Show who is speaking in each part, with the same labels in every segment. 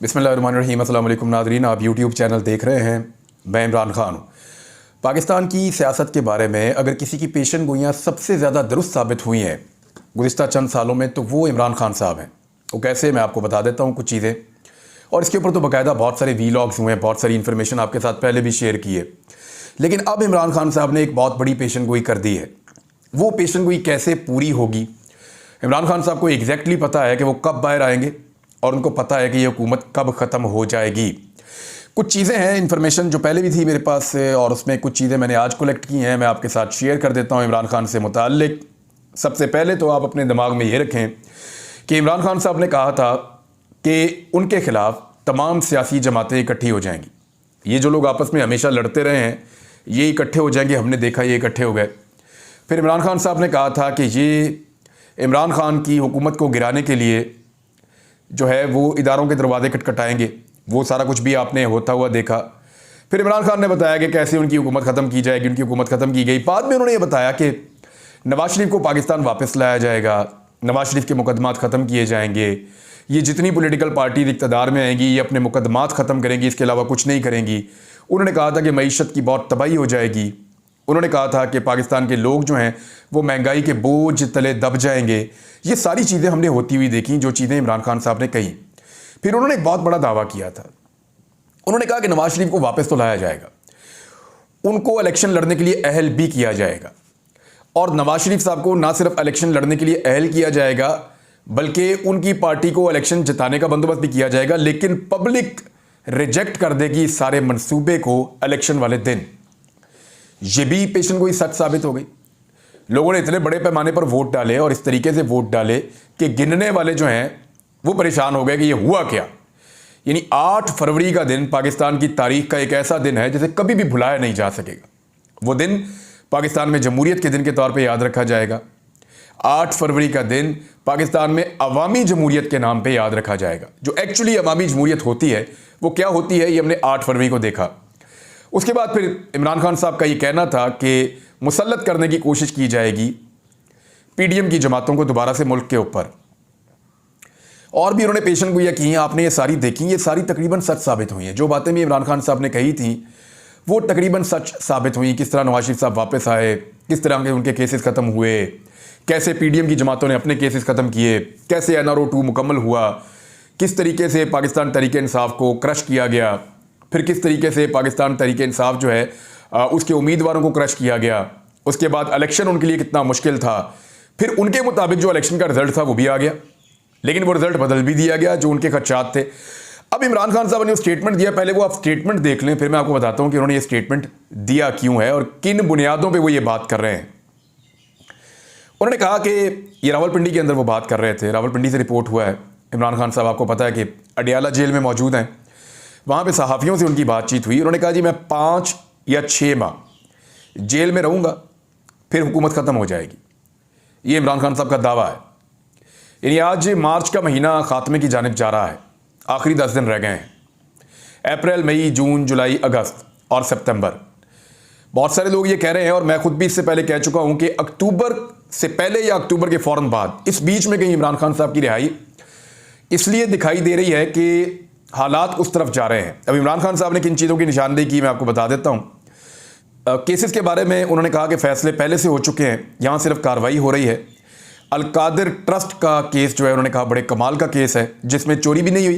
Speaker 1: बिस्मिल्लाहिर्रहमानिर्रहीम। अस्सलाम वालेकुम नाज़रीन, आप यूट्यूब चैनल देख रहे हैं। मैं इमरान ख़ान हूँ। पाकिस्तान की सियासत के बारे में अगर किसी की पेशन गोइयाँ सबसे ज़्यादा दुरुस्त साबित हुई हैं गुज़िश्ता चंद सालों में, तो वो इमरान ख़ान साहब हैं। वो कैसे, मैं आपको बता देता हूँ कुछ चीज़ें, और इसके ऊपर तो बाकायदा बहुत सारे वीलॉग्स हुए हैं, बहुत सारी इन्फॉर्मेशन आपके साथ पहले भी शेयर की है। लेकिन अब इमरान ख़ान साहब ने एक बहुत बड़ी पेशन गोई कर दी है। वो पेशन गोई कैसे पूरी होगी, इमरान ख़ान साहब को एग्जैक्टली पता है कि वो कब बाहर आएंगे, और उनको पता है कि ये हुकूमत कब ख़त्म हो जाएगी। कुछ चीज़ें हैं, इन्फॉर्मेशन जो पहले भी थी मेरे पास से, और उसमें कुछ चीज़ें मैंने आज कलेक्ट की हैं, मैं आपके साथ शेयर कर देता हूँ इमरान ख़ान से मुताल्लिक। सबसे पहले तो आप अपने दिमाग में ये रखें कि इमरान ख़ान साहब ने कहा था कि उनके ख़िलाफ़ तमाम सियासी जमातें इकट्ठी हो जाएंगी। ये जो लोग आपस में हमेशा लड़ते रहे हैं, ये इकट्ठे हो जाएंगे, हमने देखा ये इकट्ठे हो गए। फिर इमरान ख़ान साहब ने कहा था कि ये इमरान ख़ान की हुकूमत को गिराने के लिए जो है वो इदारों के दरवाजे खटखटाएंगे। वो सारा कुछ भी आपने होता हुआ देखा। फिर इमरान ख़ान ने बताया कि कैसे उनकी हुकूमत ख़त्म की जाएगी। उनकी हुकूमत ख़त्म की गई। बाद में उन्होंने ये बताया कि नवाज शरीफ को पाकिस्तान वापस लाया जाएगा, नवाज शरीफ के मुकदमात ख़त्म किए जाएंगे, ये जितनी पॉलिटिकल पार्टी इक़्तिदार में आएंगी ये अपने मुकदमात ख़त्म करेंगी, इसके अलावा कुछ नहीं करेंगी। उन्होंने कहा था कि मईशत की बहुत तबाही हो जाएगी। उन्होंने कहा था कि पाकिस्तान के लोग जो हैं वो महंगाई के बोझ तले दब जाएंगे। ये सारी चीज़ें हमने होती हुई देखी, जो चीज़ें इमरान खान साहब ने कही। फिर उन्होंने एक बहुत बड़ा दावा किया था। उन्होंने कहा कि नवाज शरीफ को वापस तो लाया जाएगा, उनको इलेक्शन लड़ने के लिए अहल भी किया जाएगा, और नवाज शरीफ साहब को ना सिर्फ इलेक्शन लड़ने के लिए अहल किया जाएगा बल्कि उनकी पार्टी को इलेक्शन जिताने का बंदोबस्त भी किया जाएगा। लेकिन पब्लिक रिजेक्ट कर देगी इस सारे मंसूबे को इलेक्शन वाले दिन। ये भी पेशन गोई सच साबित हो गई। लोगों ने इतने बड़े पैमाने पर वोट डाले और इस तरीके से वोट डाले कि गिनने वाले जो हैं वो परेशान हो गए कि ये हुआ क्या। यानी 8 फरवरी का दिन पाकिस्तान की तारीख का एक ऐसा दिन है जिसे कभी भी भुलाया नहीं जा सकेगा। वो दिन पाकिस्तान में जमहूरियत के दिन के तौर पे याद रखा जाएगा। 8 फरवरी का दिन पाकिस्तान में अवामी जमहूरियत के नाम पे याद रखा जाएगा। जो एक्चुअली अवामी जमहूरियत होती है वो क्या होती है, ये हमने 8 फरवरी को देखा। उसके बाद फिर इमरान खान साहब का ये कहना था कि मुसल्लत करने की कोशिश की जाएगी पीडीएम की जमातों को दोबारा से मुल्क के ऊपर। और भी उन्होंने पेशन गोइयाँ की हैं, आपने ये सारी देखी, ये सारी तकरीबन सच साबित हुई हैं। जो बातें भी इमरान खान साहब ने कही थी वो तकरीबन सच साबित हुई। किस तरह नवाज शरीफ साहब वापस आए, किस तरह के उनके केसेस ख़त्म हुए, कैसे पीडीएम की जमातों ने अपने केसेस ख़त्म किए, कैसे एनआरओ 2 मुकम्मल हुआ, किस तरीके से पाकिस्तान तहरीक-ए-इंसाफ को क्रश किया गया, फिर किस तरीके से पाकिस्तान तहरीक-ए-इंसाफ जो है उसके उम्मीदवारों को क्रश किया गया। उसके बाद इलेक्शन उनके लिए कितना मुश्किल था। फिर उनके मुताबिक जो इलेक्शन का रिजल्ट था वो भी आ गया, लेकिन वो रिजल्ट बदल भी दिया गया जो उनके खदशात थे। अब इमरान खान साहब ने स्टेटमेंट दिया, पहले वो आप स्टेटमेंट देख लें, फिर मैं आपको बताता हूं कि उन्होंने ये स्टेटमेंट दिया क्यों है और किन बुनियादों पर वो ये बात कर रहे हैं। उन्होंने कहा कि ये रावलपिंडी के अंदर वो बात कर रहे थे। रावलपिंडी से रिपोर्ट हुआ है। इमरान खान साहब आपको पता है कि अडियाला जेल में मौजूद हैं। वहाँ पे सहाफ़ियों से उनकी बातचीत हुई। उन्होंने कहा जी मैं 5 या 6 माह जेल में रहूँगा, फिर हुकूमत ख़त्म हो जाएगी। ये इमरान खान साहब का दावा है। यानी आज मार्च का महीना ख़ात्मे की जानिब जा रहा है, आखिरी 10 दिन रह गए हैं। अप्रैल, मई, जून, जुलाई, अगस्त और सितंबर। बहुत सारे लोग ये कह रहे हैं, और मैं खुद भी इससे पहले कह चुका हूँ, कि अक्टूबर से पहले या अक्टूबर के फ़ौरन बाद, इस बीच में कहीं इमरान खान साहब की रिहाई इसलिए दिखाई दे रही है कि हालात उस तरफ जा रहे हैं। अब इमरान खान साहब ने किन चीज़ों की निशानदेही की मैं आपको बता देता हूँ। केसेस के बारे में उन्होंने कहा कि फ़ैसले पहले से हो चुके हैं, यहाँ सिर्फ कार्रवाई हो रही है। अलकादिर ट्रस्ट का केस जो है उन्होंने कहा बड़े कमाल का केस है, जिसमें चोरी भी नहीं हुई,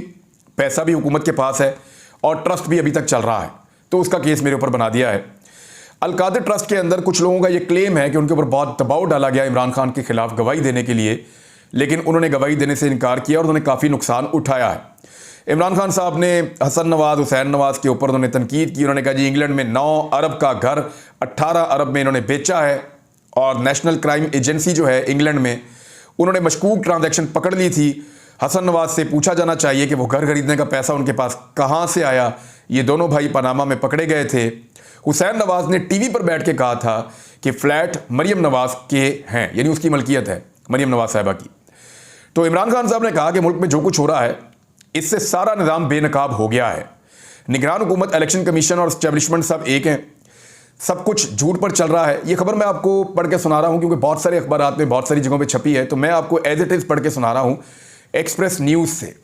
Speaker 1: पैसा भी हुकूमत के पास है और ट्रस्ट भी अभी तक चल रहा है, तो उसका केस मेरे ऊपर बना दिया है। अलकादिर ट्रस्ट के अंदर कुछ लोगों का ये क्लेम है कि उनके ऊपर बहुत दबाव डाला गया इमरान खान के खिलाफ गवाही देने के लिए, लेकिन उन्होंने गवाही देने से इनकार किया और उन्होंने काफ़ी नुकसान उठाया है। इमरान खान साहब ने हसन नवाज, हुसैन नवाज के ऊपर उन्होंने तनकीद की। उन्होंने कहा जी इंग्लैंड में 9 अरब का घर 18 अरब में इन्होंने बेचा है, और नेशनल क्राइम एजेंसी जो है इंग्लैंड में, उन्होंने मशकूक ट्रांजैक्शन पकड़ ली थी। हसन नवाज से पूछा जाना चाहिए कि वो घर खरीदने का पैसा उनके पास कहाँ से आया। ये दोनों भाई पनामा में पकड़े गए थे। हुसैन नवाज ने टीवी पर बैठ के कहा था कि फ्लैट मरियम नवाज के हैं, यानी उसकी मलकियत है मरियम नवाज साहिबा की। तो इमरान खान साहब ने कहा कि मुल्क में जो कुछ हो रहा है इससे सारा निज़ाम बेनकाब हो गया है। निगरान हुकूमत, इलेक्शन कमीशन और एस्टेब्लिशमेंट सब एक हैं, सब कुछ झूठ पर चल रहा है। ये खबर मैं आपको पढ़ के सुना रहा हूँ क्योंकि बहुत सारे अखबारात में बहुत सारी जगहों पे छपी है, तो मैं आपको एज इट इज़ पढ़ के सुना रहा हूँ एक्सप्रेस न्यूज़ से।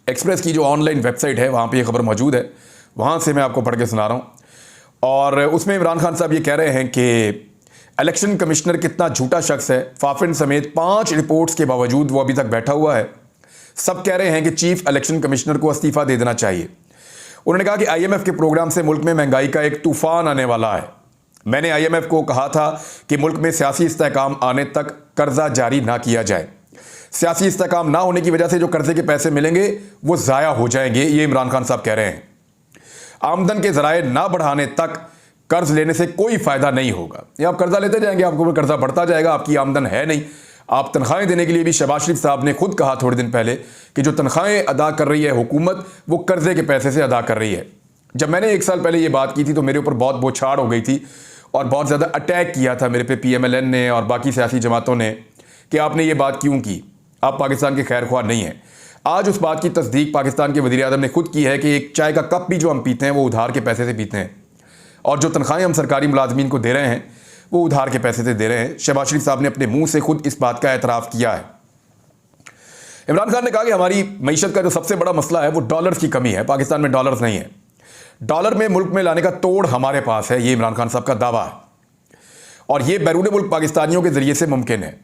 Speaker 1: एक्सप्रेस की जो ऑनलाइन वेबसाइट है वहाँ पे ये खबर मौजूद है, वहाँ से मैं आपको पढ़ के सुना रहा हूँ। और उसमें इमरान खान साहब ये कह रहे हैं कि इलेक्शन कमिश्नर कितना झूठा शख्स है। फाफिन समेत 5 रिपोर्ट्स के बावजूद वो अभी तक बैठा हुआ है। सब कह रहे हैं कि चीफ इलेक्शन कमिश्नर को इस्तीफा दे देना चाहिए। उन्होंने कहा कि IMF के प्रोग्राम से मुल्क में महंगाई का एक तूफान आने वाला है। मैंने IMF को कहा था कि मुल्क में सियासी इस्तेहकाम आने तक कर्जा जारी ना किया जाए। सियासी इस्तेहकाम ना होने की वजह से जो कर्जे के पैसे मिलेंगे वो ज़ाया हो जाएंगे, ये इमरान खान साहब कह रहे हैं। आमदन के ज़राए ना बढ़ाने तक कर्ज लेने से कोई फ़ायदा नहीं होगा। ये आप कर्जा लेते जाएंगे, आपको कर्जा बढ़ता जाएगा, आपकी आमदन है नहीं। आप तनख्वाहें देने के लिए भी शहबाज शरीफ साहब ने खुद कहा थोड़े दिन पहले कि जो तनख्वाहें अदा कर रही है हुकूमत वो कर्जे के पैसे से अदा कर रही है। जब मैंने 1 साल पहले ये बात की थी तो मेरे ऊपर बहुत बौछार हो गई थी और बहुत ज़्यादा अटैक किया था मेरे पे PMLN ने और बाकी सियासी जमातों ने कि आपने ये बात क्यों की, आप पाकिस्तान के खैर ख्वाह नहीं हैं। आज उस बात की तस्दीक पाकिस्तान के वज़ीर आज़म ने खुद की है कि एक चाय का कप भी जो हम पीते हैं वो उधार के पैसे से पीते हैं और जो तनख्वाहें हम सरकारी मुलाजमीन को दे रहे हैं वो उधार के पैसे से दे रहे हैं। शहबाज शरीफ साहब ने अपने मुंह से खुद इस बात का एतराफ़ किया है। इमरान खान ने कहा कि हमारी मईशत का जो सबसे बड़ा मसला है वो डॉलर्स की कमी है। पाकिस्तान में डॉलर्स नहीं है, डॉलर में मुल्क में लाने का तोड़ हमारे पास है, ये इमरान खान साहब का दावा है और ये बैरून मुल्क पाकिस्तानियों के ज़रिए से मुमकिन है।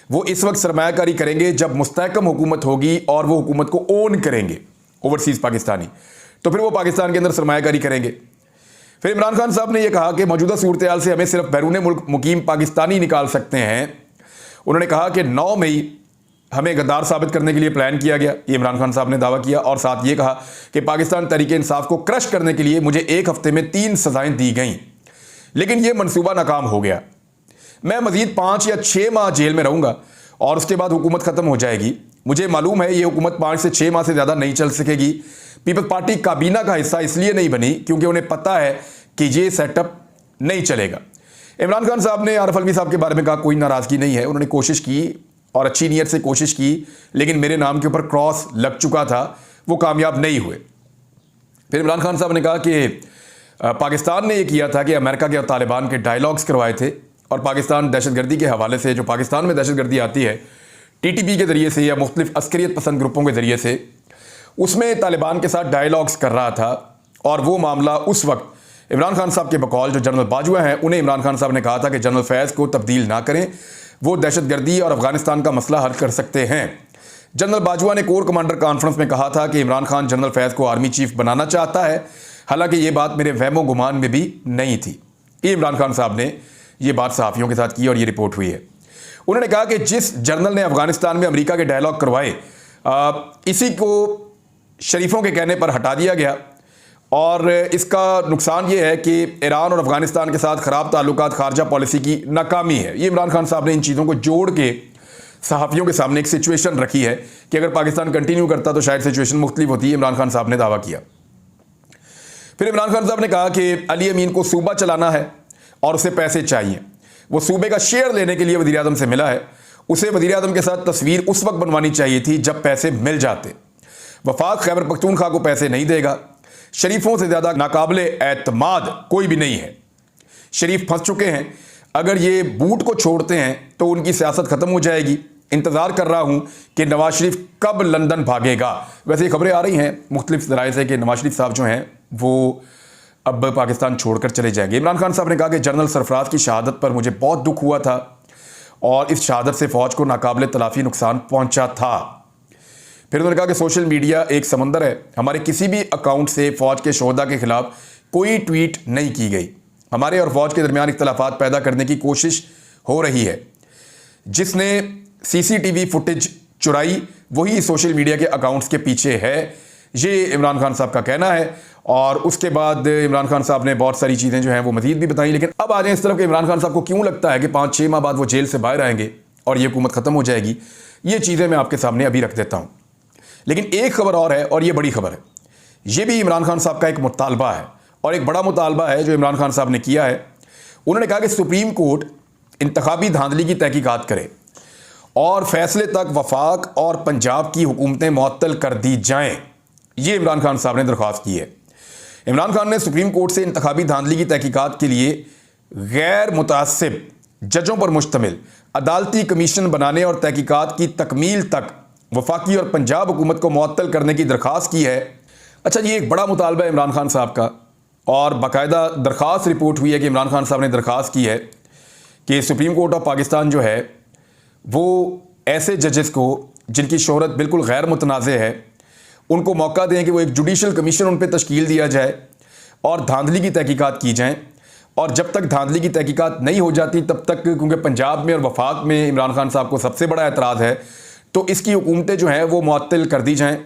Speaker 1: वो इस वक्त सरमायाकारी करेंगे जब मुस्तहकम हुकूमत होगी और वो हुकूमत को ओन करेंगे ओवरसीज़ पाकिस्तानी, तो फिर वो पाकिस्तान के अंदर सरमायाकारी करेंगे। फिर इमरान खान साहब ने यह कहा कि मौजूदा सूरत हाल से हमें सिर्फ बैरून मुल्क मुकीम पाकिस्तानी निकाल सकते हैं। उन्होंने कहा कि 9 मई हमें गद्दार साबित करने के लिए प्लान किया गया, ये इमरान खान साहब ने दावा किया और साथ ये कहा कि पाकिस्तान तहरीक इंसाफ को क्रश करने के लिए मुझे 1 हफ्ते में 3 सजाएं दी गईं, लेकिन यह मनसूबा नाकाम हो गया। मैं मजीद 5 या 6 माह जेल में रहूंगा और उसके बाद हुकूमत ख़त्म हो जाएगी। मुझे मालूम है ये हुकूमत 5 से 6 माह से ज़्यादा नहीं चल सकेगी। पीपल्स पार्टी काबीना का हिस्सा इसलिए नहीं बनी क्योंकि उन्हें पता है कि ये सेटअप नहीं चलेगा। इमरान खान साहब ने आरिफ अलवी साहब के बारे में कहा कोई नाराज़गी नहीं है, उन्होंने कोशिश की और अच्छी नीयत से कोशिश की, लेकिन मेरे नाम के ऊपर क्रॉस लग चुका था, वो कामयाब नहीं हुए। फिर इमरान खान साहब ने कहा कि पाकिस्तान ने यह किया था कि अमेरिका के और तालिबान के डायलॉग्स करवाए थे और पाकिस्तान दहशतगर्दी के हवाले से, जो पाकिस्तान में दहशतगर्दी आती है TTP के ज़रिए से या मुख्तलिफ अस्करियत पसंद ग्रुपों के ज़रिए से, उसमें तालिबान के साथ डायलॉग्स कर रहा था और वो मामला उस वक्त इमरान खान साहब के बकौल जो जनरल बाजवा हैं उन्हें इमरान खान साहब ने कहा था कि जनरल फैज़ को तब्दील ना करें, वो दहशतगर्दी और अफगानिस्तान का मसला हल कर सकते हैं। जनरल बाजवा ने कोर कमांडर कॉन्फ्रेंस में कहा था कि इमरान खान जनरल फैज़ को आर्मी चीफ बनाना चाहता है, हालांकि ये बात मेरे वहमो गुमान में भी नहीं थी। ये इमरान खान साहब ने ये बात सहाफ़ियों के साथ की और ये रिपोर्ट हुई है। उन्होंने कहा कि जिस जनरल ने अफगानिस्तान में अमेरिका के डायलॉग करवाए, इसी को शरीफों के कहने पर हटा दिया गया और इसका नुकसान ये है कि ईरान और अफगानिस्तान के साथ ख़राब ताल्लुकात खारजा पॉलिसी की नाकामी है। ये इमरान खान साहब ने इन चीज़ों को जोड़ के सहाफ़ियों के सामने एक सिचुएशन रखी है कि अगर पाकिस्तान कंटिन्यू करता तो शायद सिचुएशन मुख्तलिफ होती है। इमरान खान साहब ने दावा किया। फिर इमरान खान साहब ने कहा कि अली अमीन को सूबा चलाना है और उसे पैसे चाहिए। वो सूबे का शेयर लेने के लिए वज़ीर आज़म से मिला है। उसे वज़ीर आज़म के साथ तस्वीर उस वक्त बनवानी चाहिए थी जब पैसे मिल जाते। वफाक खैबर पख्तूनख्वा को पैसे नहीं देगा। शरीफों से ज़्यादा नाकाबिले एतमाद कोई भी नहीं है। शरीफ फंस चुके हैं। अगर ये बूट को छोड़ते हैं तो उनकी सियासत ख़त्म हो जाएगी। इंतज़ार कर रहा हूँ कि नवाज शरीफ कब लंदन भागेगा। वैसे खबरें आ रही हैं मुख्तलिफ ज़राए से कि नवाज शरीफ साहब जो हैं वो अब पाकिस्तान छोड़कर चले जाएंगे। इमरान खान साहब ने कहा कि जनरल सरफराज की शहादत पर मुझे बहुत दुख हुआ था और इस शहादत से फ़ौज को नाकाबिले तलाफ़ी नुकसान पहुँचा था। फिर उन्होंने कहा कि सोशल मीडिया एक समंदर है। हमारे किसी भी अकाउंट से फ़ौज के शोहदा के ख़िलाफ़ कोई ट्वीट नहीं की गई। हमारे और फ़ौज के दरमियान इख्तलाफात पैदा करने की कोशिश हो रही है। जिसने CCTV फुटेज चुराई वही सोशल मीडिया के अकाउंट्स के पीछे है, ये इमरान खान साहब का कहना है। और उसके बाद इमरान खान साहब ने बहुत सारी चीज़ें जो हैं वो मज़ीद भी बताई। लेकिन अब आ जाए इस तरफ कि इमरान खान साहब को क्यों लगता है कि 5-6 माह बाद वो जेल से बाहर आएंगे और ये हुकूमत ख़त्म हो जाएगी। ये चीज़ें मैं आपके सामने अभी रख देता हूँ। लेकिन एक खबर और है और ये बड़ी खबर है। ये भी इमरान खान साहब का एक मुतालबा है और एक बड़ा मुतालबा है जो इमरान खान साहब ने किया है। उन्होंने कहा कि सुप्रीम कोर्ट इंतखाबी धांधली की तहकीकात करे और फैसले तक वफाक और पंजाब की हुकूमतें मुअत्तल कर दी जाएं। ये इमरान खान साहब ने दरख्वास्त की है। इमरान खान ने सुप्रीम कोर्ट से इंतखाबी धांधली की तहकीकात के लिए गैर मुतासिब जजों पर मुश्तमिल अदालती कमीशन बनाने और तहकीकात की तकमील तक वफाकी और पंजाब हुकूमत को मुअत्तल करने की दरख्वास्त की है। अच्छा, ये एक बड़ा मुतालबा है इमरान खान साहब का, और बाकायदा दरख्वास्त रिपोर्ट हुई है कि इमरान खान साहब ने दरख्वास्त की है कि सुप्रीम कोर्ट ऑफ पाकिस्तान जो है वो ऐसे जजेस को जिनकी शोहरत बिल्कुल गैर मुतनाज़े है उनको मौका दें कि वो एक जुडिशल कमीशन उन पर तश्कील दिया जाए और धांधली की तहकीकात की जाएँ। और जब तक धांधली की तहकीकात नहीं हो जाती तब तक, क्योंकि पंजाब में और वफाक में इमरान खान साहब को सबसे बड़ा एतराज़ है, तो इसकी हुकूमतें जो हैं वो मुअत्तल कर दी जाएँ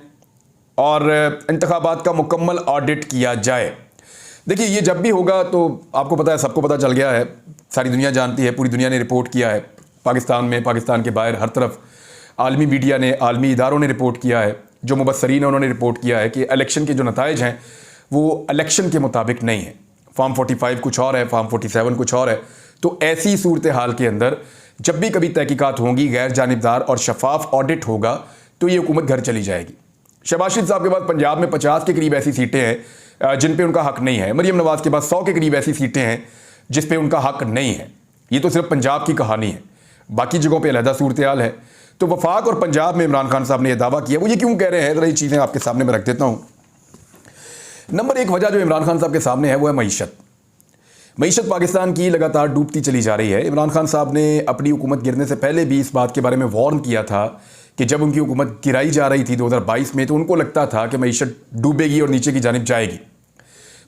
Speaker 1: और इंतखाबात का मुकम्मल ऑडिट किया जाए। देखिए, ये जब भी होगा तो आपको पता है, सबको पता चल गया है, सारी दुनिया जानती है, पूरी दुनिया ने रिपोर्ट किया है, पाकिस्तान में, पाकिस्तान के बाहर, हर तरफ आलमी मीडिया ने, आलमी इदारों ने रिपोर्ट किया है, जो मुबस्सरीन हैं उन्होंने रिपोर्ट किया है कि इलेक्शन के जो नताइज हैं वो इलेक्शन के मुताबिक नहीं है। फॉर्म 45 कुछ और है, फॉर्म 47 कुछ और है। तो ऐसी सूरत हाल के अंदर जब भी कभी तहकीकात होंगी, गैर जानिबदार और शफाफ ऑडिट होगा, तो ये हुकूमत घर चली जाएगी। शहबाज शरीफ साहब के पास पंजाब में 50 के करीब ऐसी सीटें हैं जिन पे उनका हक नहीं है। मरीम नवाज़ के पास 100 के करीब ऐसी सीटें हैं जिस पे उनका हक नहीं है। ये तो सिर्फ पंजाब की कहानी है, बाकी जगहों पे अलहदा सूरत हाल है। तो वफाक और पंजाब में इमरान खान साहब ने यह दावा किया, वो ये क्यों कह रहे हैं, ज़रा ये चीज़ें आपके सामने मैं रख देता हूँ। नंबर एक वजह जो इमरान खान साहब के सामने है वो है मीशत। मीशत पाकिस्तान की लगातार डूबती चली जा रही है। इमरान खान साहब ने अपनी हुकूमत गिरने से पहले भी इस बात के बारे में वार्न किया था कि जब उनकी हुकूमत गिराई जा रही थी 2022 में, तो उनको लगता था कि मीशत डूबेगी और नीचे की जानिब जाएगी।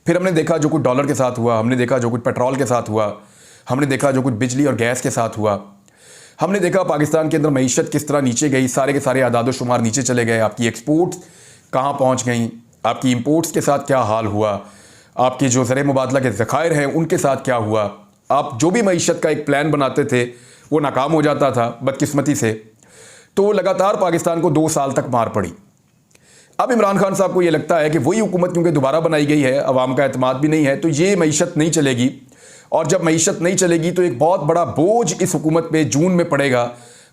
Speaker 1: फिर हमने देखा जो कुछ डॉलर के साथ हुआ, हमने देखा जो कुछ पेट्रोल के साथ हुआ, हमने देखा जो कुछ बिजली और गैस के साथ हुआ, हमने देखा पाकिस्तान के अंदर मीशत किस तरह नीचे गई, सारे के सारे आदाद शुमार नीचे चले गए। आपकी एक्सपोर्ट्स कहाँ पहुँच गई, आपकी इम्पोर्ट्स के साथ क्या हाल हुआ, आपके जो ज़र मुबादला के ज़खायर हैं उनके साथ क्या हुआ। आप जो भी मीशत का एक प्लान बनाते थे वो नाकाम हो जाता था बदकिस्मती से। तो लगातार पाकिस्तान को 2 साल तक मार पड़ी। अब इमरान खान साहब को ये लगता है कि वही हुकूमत क्योंकि दोबारा बनाई गई है, अवाम का एतमाद भी नहीं है, तो ये मीशत नहीं चलेगी। और जब मीशत नहीं चलेगी तो एक बहुत बड़ा बोझ इस हुकूमत पे जून में पड़ेगा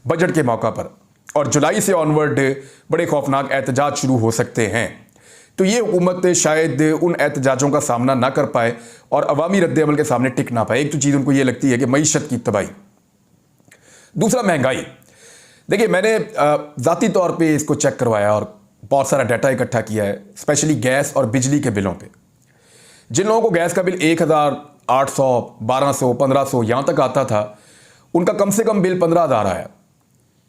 Speaker 1: बजट के मौका पर, और जुलाई से ऑनवर्ड बड़े खौफनाक एहतजाज शुरू हो सकते हैं। तो ये हुकूमत शायद उन एहतजाजों का सामना ना कर पाए और अवामी रद्द-ए-अमल के सामने टिक ना पाए। एक तो चीज़ उनको ये लगती है कि मीशत की तबाही। दूसरा, महंगाई। देखिए, मैंने ज़ाती तौर पे इसको चेक करवाया और बहुत सारा डाटा इकट्ठा किया है, स्पेशली गैस और बिजली के बिलों पे। जिन लोगों को गैस का बिल 1800, 1200, 1500 यहाँ तक आता था, उनका कम से कम बिल 15,000 आया।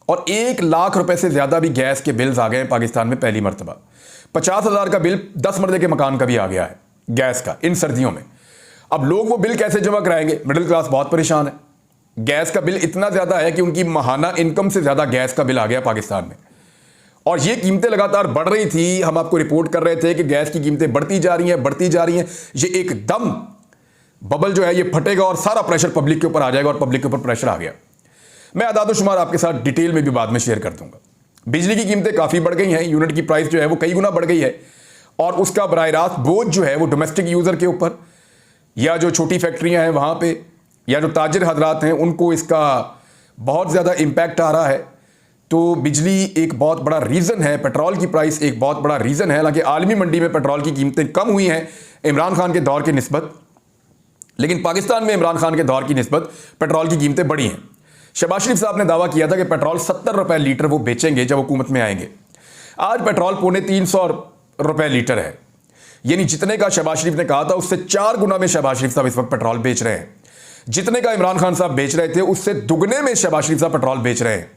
Speaker 1: और 1 लाख रुपए से ज़्यादा भी गैस के बिल्स आ गए हैं पाकिस्तान में पहली मरतबा। 50,000 का बिल 10 मरले के मकान का भी आ गया है गैस का इन सर्दियों में। अब लोग वो बिल कैसे जमा कराएंगे? मिडिल क्लास बहुत परेशान है। गैस का बिल इतना ज़्यादा है कि उनकी माहाना इनकम से ज़्यादा गैस का बिल आ गया पाकिस्तान में। और ये कीमतें लगातार बढ़ रही थी। हम आपको रिपोर्ट कर रहे थे कि गैस की कीमतें बढ़ती जा रही हैं, बढ़ती जा रही हैं। ये एकदम बबल जो है ये फटेगा और सारा प्रेशर पब्लिक के ऊपर आ जाएगा, और पब्लिक के ऊपर प्रेशर आ गया। मैं आदाद शुमार आपके साथ डिटेल में भी बाद में शेयर कर दूंगा। बिजली की कीमतें काफ़ी बढ़ गई हैं, यूनिट की प्राइस जो है वो कई गुना बढ़ गई है, और उसका बराह रास्त बोझ जो है वो डोमेस्टिक यूज़र के ऊपर, या जो छोटी फैक्ट्रियां हैं वहाँ पे, या जो ताजिर हजरात हैं उनको इसका बहुत ज़्यादा इम्पैक्ट आ रहा है। तो बिजली एक बहुत बड़ा रीज़न है, पेट्रोल की प्राइस एक बहुत बड़ा रीज़न है। हालांकि आलमी मंडी में पेट्रोल की कीमतें कम हुई हैं इमरान खान के दौर की निस्बत, लेकिन पाकिस्तान में इमरान खान के दौर की निस्बत पेट्रोल की कीमतें बढ़ी हैं। शहबाज शरीफ साहब ने दावा किया था कि पेट्रोल 70 रुपए लीटर वो बेचेंगे जब हुकूमत में आएंगे। आज पेट्रोल 350 रुपए लीटर है, यानी जितने का शहबाज शरीफ ने कहा था उससे 4 गुना में शहबाज शरीफ साहब इस वक्त पेट्रोल बेच रहे हैं। जितने का इमरान खान साहब बेच रहे थे उससे दुगने में शहबाज शरीफ साहब पेट्रोल बेच रहे हैं।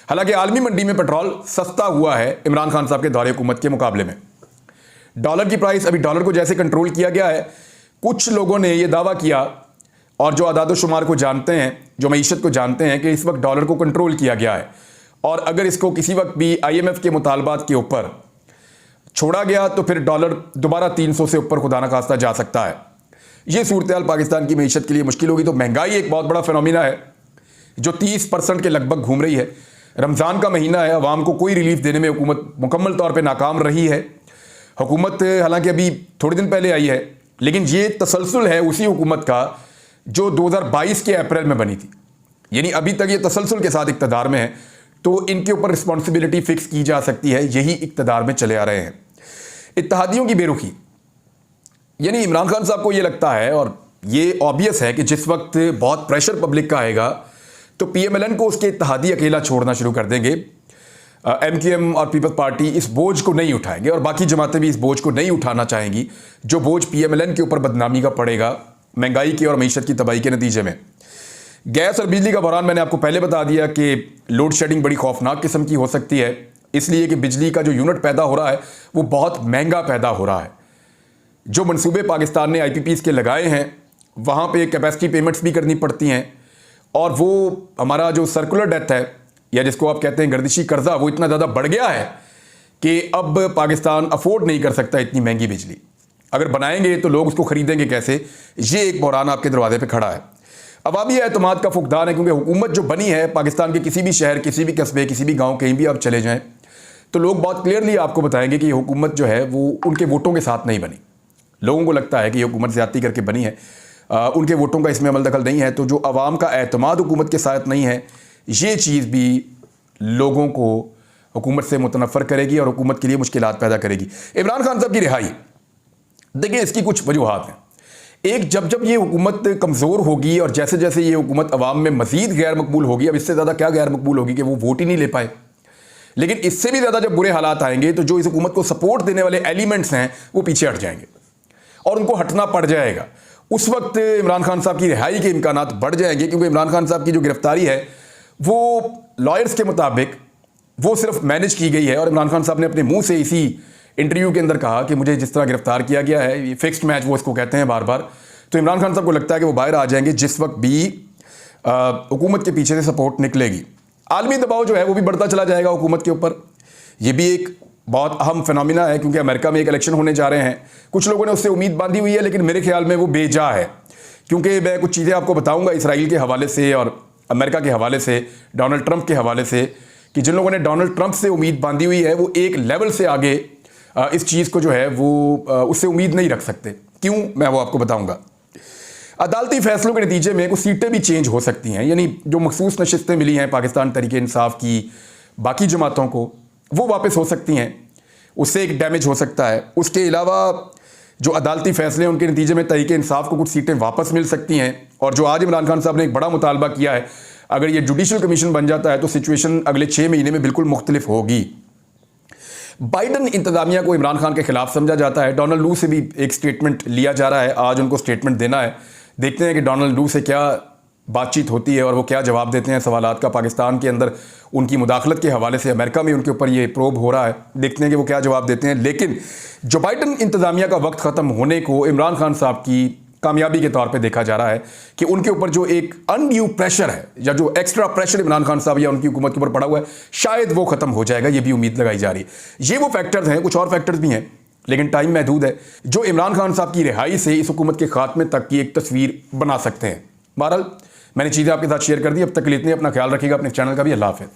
Speaker 1: हालांकि आलमी मंडी में पेट्रोल सस्ता हुआ है इमरान खान साहब के दौरे हुकूमत के मुकाबले में। डॉलर की प्राइस, अभी डॉलर को जैसे कंट्रोल किया गया है, कुछ लोगों ने यह दावा किया, और जो आदाद शुमार को जानते हैं, जो मईशत को जानते हैं, कि इस वक्त डॉलर को कंट्रोल किया गया है, और अगर इसको किसी वक्त भी IMF के मुतालबात के ऊपर छोड़ा गया तो फिर डॉलर दोबारा 300 से ऊपर खुदा न खास्ता जा सकता है। ये सूरत हाल पाकिस्तान की मईशत के लिए मुश्किल होगी। तो महंगाई एक बहुत बड़ा फिनोमिना है जो 30% के लगभग घूम रही है। रमज़ान का महीना है, अवाम को कोई रिलीफ देने में हुकूमत मुकम्मल तौर पर नाकाम रही है। हुकूमत हालांकि अभी थोड़े दिन पहले आई है, लेकिन ये तसलसल है उसी हुकूमत का जो 2022 के अप्रैल में बनी थी, यानी अभी तक ये तसलसल के साथ इक़्तिदार में है। तो इनके ऊपर रिस्पॉन्सिबिलिटी फिक्स की जा सकती है, यही इक़्तिदार में चले आ रहे हैं। इत्तेहादियों की बेरुखी, यानी इमरान खान साहब को ये लगता है, और ये ऑब्वियस है कि जिस वक्त बहुत प्रेशर पब्लिक का आएगा तो PMLN को उसके इत्तेहादी अकेला छोड़ना शुरू कर देंगे। MQM और पीपल्स पार्टी इस बोझ को नहीं उठाएंगे और बाकी जमातें भी इस बोझ को नहीं उठाना चाहेंगी जो बोझ PMLN के ऊपर बदनामी का पड़ेगा महंगाई की और मईशत की तबाही के नतीजे में। गैस और बिजली का बहरान मैंने आपको पहले बता दिया कि लोड शेडिंग बड़ी खौफनाक किस्म की हो सकती है, इसलिए कि बिजली का जो यूनिट पैदा हो रहा है वो बहुत महंगा पैदा हो रहा है। जो मंसूबे पाकिस्तान ने IPPs के लगाए हैं वहाँ पे कैपेसिटी पेमेंट्स भी करनी पड़ती हैं और वो हमारा जो सर्कुलर डेथ है या जिसको आप कहते हैं गर्दिशी कर्जा, वो इतना ज़्यादा बढ़ गया है कि अब पाकिस्तान अफोर्ड नहीं कर सकता इतनी महंगी बिजली। अगर बनाएंगे तो लोग उसको खरीदेंगे कैसे, ये एक बहरान आपके दरवाजे पे खड़ा है। अवामी एतमाद का फुकदान है क्योंकि हुकूमत जो बनी है पाकिस्तान के किसी भी शहर, किसी भी कस्बे, किसी भी गाँव, कहीं भी आप चले जाएँ तो लोग बहुत क्लियरली आपको बताएंगे कि ये हुकूमत जो है वो उनके वोटों के साथ नहीं बनी। लोगों को लगता है कि ये हुकूमत ज़्यादती करके बनी है, उनके वोटों का इसमें अमल दखल नहीं है। तो जो अवाम का एतमाद हुकूमत के साथ नहीं है, ये चीज़ भी लोगों को हुकूमत से मुतनफ़र करेगी और हुकूमत के लिए मुश्किलात पैदा करेगी। इमरान खान साहब की रिहाई, देखिए इसकी कुछ वजूहात हैं। एक, जब ये हुकूमत कमज़ोर होगी और जैसे जैसे ये हुकूमत अवाम में मज़ीद गैर मकबूल होगी, अब इससे ज़्यादा क्या गैर मकबूल होगी कि वो वोट ही नहीं ले पाए, लेकिन इससे भी ज़्यादा जब बुरे हालात आएंगे तो जो इस हुकूमत को सपोर्ट देने वाले एलिमेंट्स हैं वो पीछे हट जाएंगे और उनको हटना पड़ जाएगा। उस वक्त इमरान खान साहब की रिहाई के इम्कानात बढ़ जाएंगे क्योंकि इमरान खान साहब की जो गिरफ्तारी है वो लॉयर्स के मुताबिक वो सिर्फ मैनेज की गई है और इमरान खान साहब ने अपने मुंह से इसी इंटरव्यू के अंदर कहा कि मुझे जिस तरह गिरफ्तार किया गया है, ये फिक्स्ड मैच वो इसको कहते हैं बार बार। तो इमरान खान साहब को लगता है कि वो बाहर आ जाएंगे जिस वक्त भी हुकूमत के पीछे से सपोर्ट निकलेगी। आलमी दबाव जो है वो भी बढ़ता चला जाएगा हुकूमत के ऊपर। ये भी एक बहुत अहम फिनोमिना है क्योंकि अमेरिका में एक इलेक्शन होने जा रहे हैं। कुछ लोगों ने उससे उम्मीद बांधी हुई है लेकिन मेरे ख्याल में वो बेजा है, क्योंकि मैं कुछ चीज़ें आपको बताऊंगा इसराइल के हवाले से और अमेरिका के हवाले से, डोनाल्ड ट्रंप के हवाले से, कि जिन लोगों ने डोनाल्ड ट्रंप से उम्मीद बांधी हुई है वो एक लेवल से आगे इस चीज़ को जो है वो उससे उम्मीद नहीं रख सकते। क्यों, मैं वो आपको बताऊँगा। अदालती फैसलों के नतीजे में कुछ सीटें भी चेंज हो सकती हैं, यानी जो मखसूस नशिस्तें मिली हैं पाकिस्तान तहरीक इंसाफ की बाकी जमातों को वो वापस हो सकती हैं, उससे एक डैमेज हो सकता है। उसके अलावा जो अदालती फैसले हैं उनके नतीजे में तहरीक इंसाफ को कुछ सीटें वापस मिल सकती हैं। और जो आज इमरान खान साहब ने एक बड़ा मुतालबा किया है, अगर ये जुडिशल कमीशन बन जाता है तो सिचुएशन अगले 6 महीने में बिल्कुल मुख्तलिफ होगी। बाइडन इंतजामिया को इमरान खान के खिलाफ समझा जाता है। डोनाल्ड लू से भी एक स्टेटमेंट लिया जा रहा है, आज उनको स्टेटमेंट देना है। देखते हैं कि डोनाल्ड लू से क्या बातचीत होती है और वो क्या जवाब देते हैं सवालात का। पाकिस्तान के अंदर उनकी मुदाखलत के हवाले से अमेरिका में उनके ऊपर ये प्रोब हो रहा है, देखते हैं कि वो क्या जवाब देते हैं। लेकिन जो बाइडन इंतजामिया का वक्त ख़त्म होने को इमरान खान साहब की कामयाबी के तौर पे देखा जा रहा है कि उनके ऊपर जो एक अनड्यू प्रेशर है या जो एक्स्ट्रा प्रेशर इमरान खान साहब या उनकी हुकूमत के ऊपर पड़ा हुआ है, शायद वो ख़त्म हो जाएगा, ये भी उम्मीद लगाई जा रही है। ये वो फैक्टर्स हैं, कुछ और फैक्टर्स भी हैं लेकिन टाइम महदूद है, जो इमरान खान साहब की रिहाई से इस हुकूमत के खात्मे तक की एक तस्वीर बना सकते हैं। बहरहाल मैंने चीज़ें आपके साथ शेयर कर दी, अब तक के लिए इतने। अपना ख्याल रखिएगा, अपने चैनल का भी। अल्लाह हाफ़िज़।